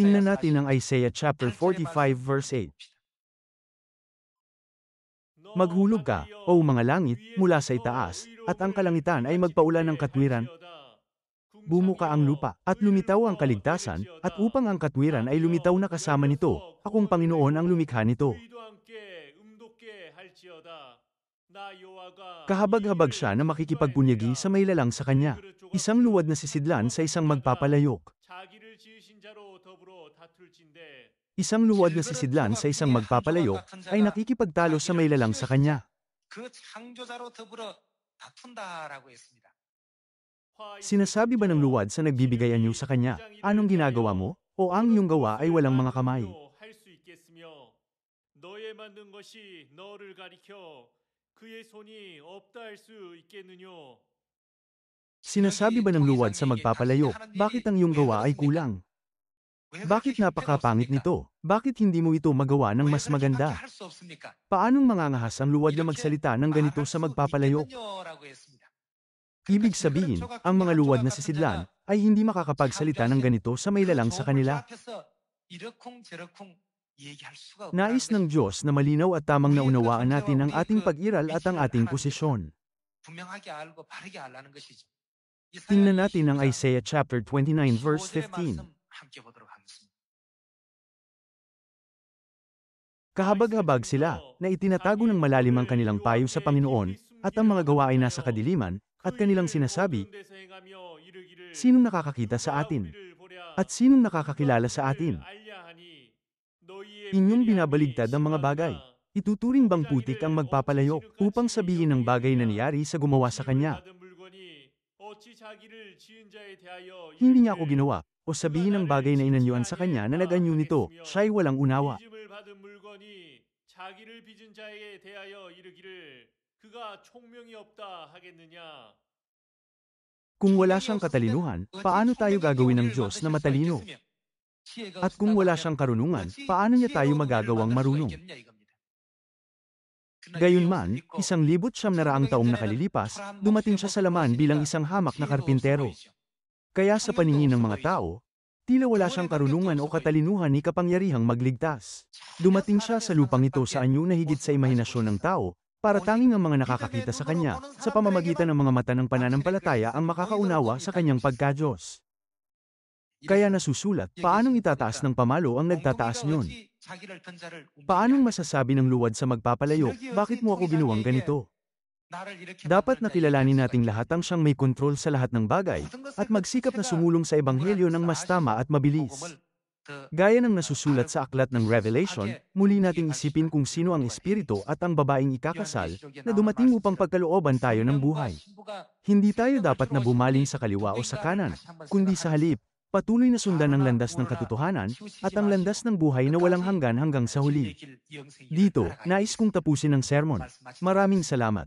Tingnan natin ang Isaiah chapter 45 verse 8. Maghulog ka, o mga langit, mula sa itaas, at ang kalangitan ay magpaulan ng katwiran. Bumuka ang lupa, at lumitaw ang kaligtasan, at upang ang katwiran ay lumitaw na kasama nito, akong Panginoon ang lumikha nito. Kahabag-habag siya na makikipagbunyagi sa may lalang sa kanya. Isang luwad na sisidlan sa isang magpapalayok. Isang luwad na sisidlan sa isang magpapalayok ay nakikipagtalo sa may lalang sa kanya. Sinasabi ba ng luwad sa nagbibigay anyo sa kanya, anong ginagawa mo? O ang iyong gawa ay walang mga kamay? Sinasabi ba ng luwad sa magpapalayok, bakit ang iyong gawa ay kulang? Bakit napakapangit nito? Bakit hindi mo ito magawa ng mas maganda? Paanong mangangahas ang luwad na magsalita ng ganito sa magpapalayok? Ibig sabihin, ang mga luwad na sisidlan ay hindi makakapagsalita ng ganito sa may lalang sa kanila. Nais ng Diyos na malinaw at tamang naunawaan natin ang ating pag-iral at ang ating posisyon. Tingnan natin ang Isaiah chapter 29 verse 15. Kahabag-habag sila, na itinatago ng malalim ang kanilang payo sa Panginoon, at ang mga gawa ay nasa kadiliman, at kanilang sinasabi, sinong nakakakita sa atin? At sinong nakakakilala sa atin? Inyong binabaligtad ang mga bagay. Ituturing bang putik ang magpapalayok, upang sabihin ng bagay na nangyari sa gumawa sa kanya? Hindi niya ako ginawa, o sabihin ng bagay na inanyuan sa kanya na nag-anyo nito, siya'y walang unawa. Kung wala siyang katalinuhan, paano tayo gagawin ng Diyos na matalino? At kung wala siyang karunungan, paano niya tayo magagawang marunong? Gayunman, 1,900 taong nakalilipas, dumating siya sa laman bilang isang hamak na karpintero. Kaya sa paningin ng mga tao, tila wala siyang karunungan o katalinuhan ni kapangyarihang magligtas. Dumating siya sa lupang ito sa anyo na higit sa imahinasyon ng tao, para tanging ang mga nakakakita sa kanya, sa pamamagitan ng mga mata ng pananampalataya ang makakaunawa sa kanyang pagka-Diyos. Kaya nasusulat, paanong itataas ng pamalo ang nagtataas niyon? Paanong masasabi ng luwad sa magpapalayok, bakit mo ako ginawang ganito? Dapat nakilalanin nating lahat ang siyang may kontrol sa lahat ng bagay, at magsikap na sumulong sa ebanghelyo ng mas tama at mabilis. Gaya ng nasusulat sa aklat ng Revelation, muli nating isipin kung sino ang espiritu at ang babaeng ikakasal, na dumating upang pagkalooban tayo ng buhay. Hindi tayo dapat na bumaling sa kaliwa o sa kanan, kundi sa halip, patuloy na sundan ang landas ng katotohanan, at ang landas ng buhay na walang hanggan hanggang sa huli. Dito, nais kong tapusin ang sermon. Maraming salamat.